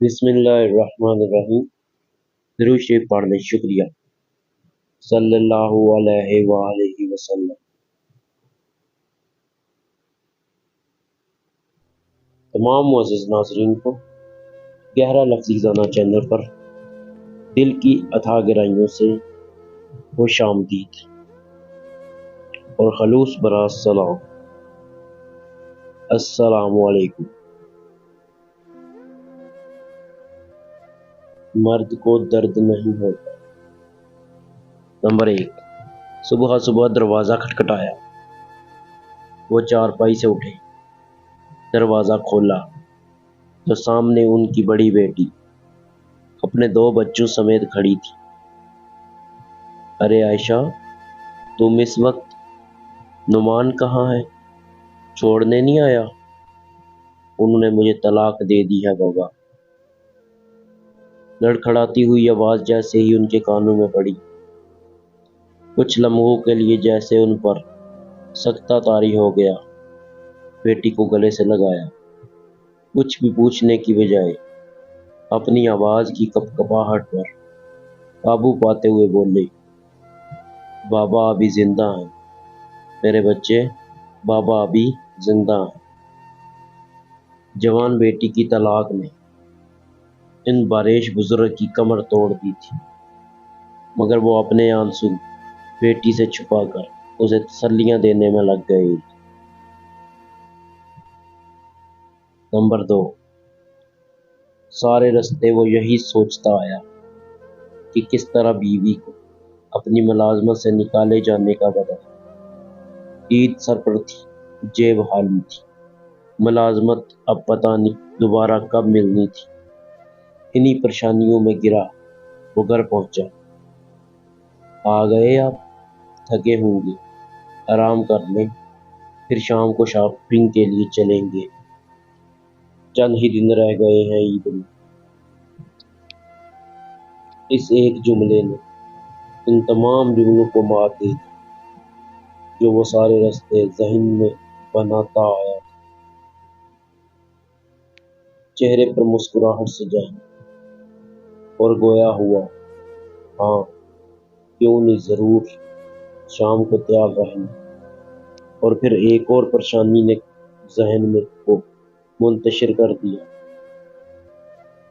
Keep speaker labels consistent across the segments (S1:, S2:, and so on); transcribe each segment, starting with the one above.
S1: بسم اللہ الرحمن الرحیم۔ درود شریف پڑھ لیں۔ شکریہ۔ صلی اللہ علیہ وآلہ وسلم۔ تمام معزز ناظرین کو گہرا لفظیزانہ چینل پر دل کی اتھاہ گہرائیوں سے خوش آمدید اور خلوص برا سلام۔ السلام علیکم۔ مرد کو درد نہیں ہوتا۔ نمبر 1۔ صبح صبح دروازہ کھٹکھٹایا۔ وہ چارپائی سے اٹھے، دروازہ کھولا تو سامنے ان کی بڑی بیٹی اپنے 2 بچوں سمیت کھڑی تھی۔ ارے عائشہ، تم اس وقت؟ نعمان کہاں ہے؟ چھوڑنے نہیں آیا؟ انہوں نے مجھے طلاق دے دی ہے بابا۔ لڑکھڑاتی ہوئی آواز جیسے ہی ان کے کانوں میں پڑی، کچھ لمحوں کے لیے جیسے ان پر سکتہ طاری ہو گیا۔ بیٹی کو گلے سے لگایا، کچھ بھی پوچھنے کی بجائے اپنی آواز کی کپکپاہٹ پر قابو پاتے ہوئے بولے، بابا ابھی زندہ ہیں میرے بچے، بابا ابھی زندہ ہیں۔ جوان بیٹی کی طلاق نے ان باریش بزرگ کی کمر توڑ دی تھی، مگر وہ اپنے آنسو بیٹی سے چھپا کر اسے تسلیاں دینے میں لگ گئی۔ نمبر 2۔ سارے رستے وہ یہی سوچتا آیا کہ کس طرح بیوی کو اپنی ملازمت سے نکالے جانے کا بدلہ۔ عید سر پر تھی، جیب خالی تھی، ملازمت اب پتہ نہیں دوبارہ کب ملنی تھی۔ انہی پریشانیوں میں گرا وہ گھر پہنچا۔ آ گئے آپ؟ تھکے ہوں گے، آرام کر لیں، پھر شام کو شاپنگ کے لیے چلیں گے، چند ہی دن رہ گئے ہیں عید میں۔ اس ایک جملے نے ان تمام جملوں کو مار دے دی جو وہ سارے راستے ذہن میں بناتا آیا تھا۔ چہرے پر مسکراہٹ سجائی اور گویا ہوا، ہاں کیوں نہیں، ضرور، شام کو تیار رہنا۔ اور پھر ایک اور پریشانی نے ذہن میں کو منتشر کر دیا،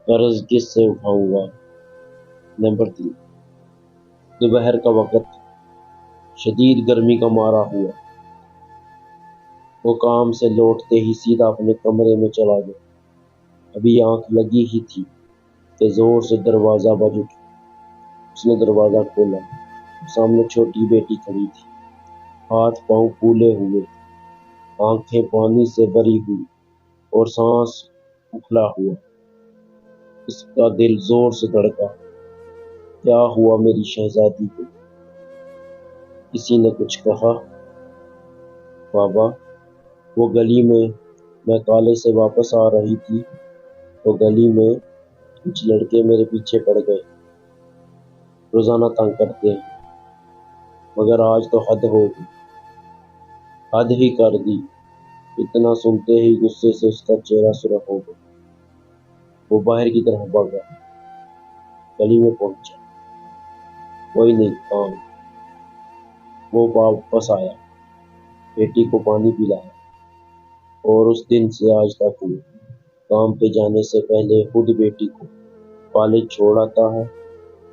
S1: قرض کس سے اٹھاؤں گا؟ نمبر 3۔ دوپہر کا وقت، شدید گرمی کا مارا ہوا، وہ کام سے لوٹتے ہی سیدھا اپنے کمرے میں چلا گیا۔ ابھی آنکھ لگی ہی تھی کہ زور سے دروازہ بج اٹھا۔ اس نے دروازہ کھولا، سامنے چھوٹی بیٹی کھڑی تھی، ہاتھ پاؤں پھولے ہوئے، آنکھیں پانی سے بھری ہوئی اور سانس اکھڑا ہوا۔ اس کا دل زور سے دھڑکا۔ کیا ہوا میری شہزادی کو؟ کسی نے کچھ کہا؟ بابا، وہ گلی میں کالج سے واپس آ رہی تھی تو گلی میں کچھ لڑکے میرے پیچھے پڑ گئے۔ روزانہ تنگ کرتے ہیں، مگر آج تو حد ہو گئی، حد ہی کر دی۔ اتنا سنتے ہی غصے سے اس کا چہرہ سرخ ہو گیا۔ وہ باہر کی طرف بھاگا، گلی میں پہنچا، کوئی نہیں کام۔ وہ واپس آیا، بیٹی کو پانی پلایا اور اس دن سے آج تک وہ کام پہ جانے سے پہلے خود بیٹی کو کالج چھوڑ آتا ہے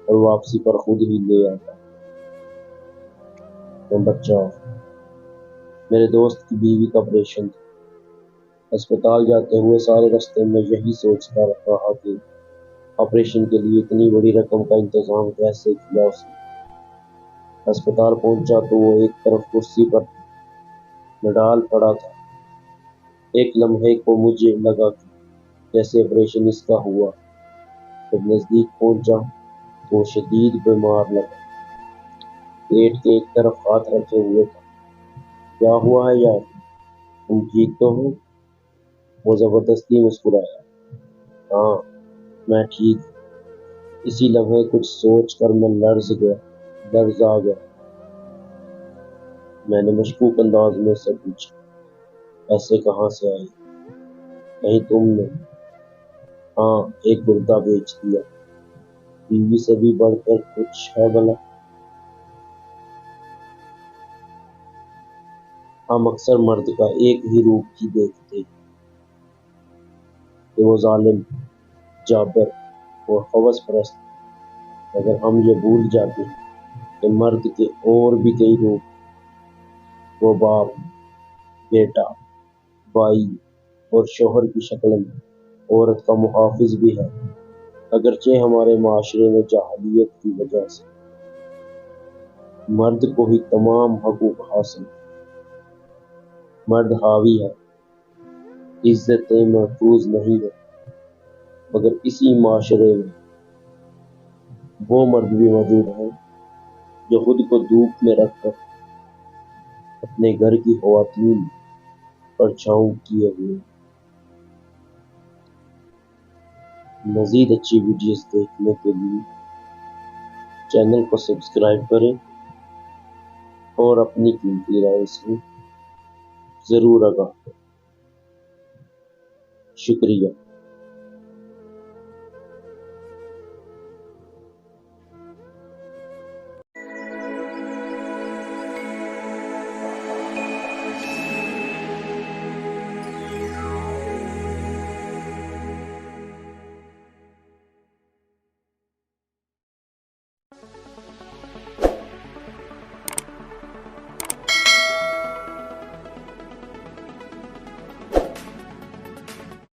S1: اور واپسی پر خود ہی لے آتا ہے۔ نمبر 4۔ میرے دوست کی بیوی کا آپریشن تھا۔ اسپتال جاتے ہوئے سارے راستے میں یہی سوچتا رہا کہ آپریشن کے لیے اتنی بڑی رقم کا انتظام کیسے کیا اس نے۔ اسپتال پہنچا تو وہ ایک طرف کرسی پر نڈال پڑا تھا۔ ایک لمحے کو مجھے لگا کہ جیسے آپریشن اس کا ہوا۔ جب نزدیک پہنچا تو وہ شدید بیمار لگا، پیٹ کے ایک طرف ہاتھ رکھے ہوئے تھا۔ کیا ہوا ہے یار، تم ٹھیک تو ہو؟ وہ زبردستی مسکرایا، ہاں میں ٹھیک ہوں۔ اسی لمحے کچھ سوچ کر میں لرز آ گیا۔ میں نے مشکوک انداز میں سے پوچھا، پیسے کہاں سے آئے؟ کہیں تم نے؟ ہاں، ایک گردہ بیچ دیا، بیوی سے بھی بڑھ کر کچھ ہے بھلا؟ ہم اکثر مرد کا ایک ہی روپ ہی دیکھتے ہیں کہ وہ ظالم، جابر اور ہوس پرست، مگر ہم یہ بھول جاتے ہیں کہ مرد کے اور بھی کئی روپ، وہ باپ، بیٹا، بھائی اور شوہر کی شکل میں عورت کا محافظ بھی ہے۔ اگرچہ ہمارے معاشرے میں جاہلیت کی وجہ سے مرد کو ہی تمام حقوق حاصل، مرد حاوی ہے، عزتیں محفوظ نہیں ہے، مگر اسی معاشرے میں وہ مرد بھی موجود ہیں جو خود کو دھوپ میں رکھ کر اپنے گھر کی خواتین پر چھاؤں کیے ہوئے۔ مزید اچھی ویڈیوز دیکھنے کے لیے چینل کو سبسکرائب کریں اور اپنی قیمتی رائے سے ضرور آگاہ کریں۔ شکریہ۔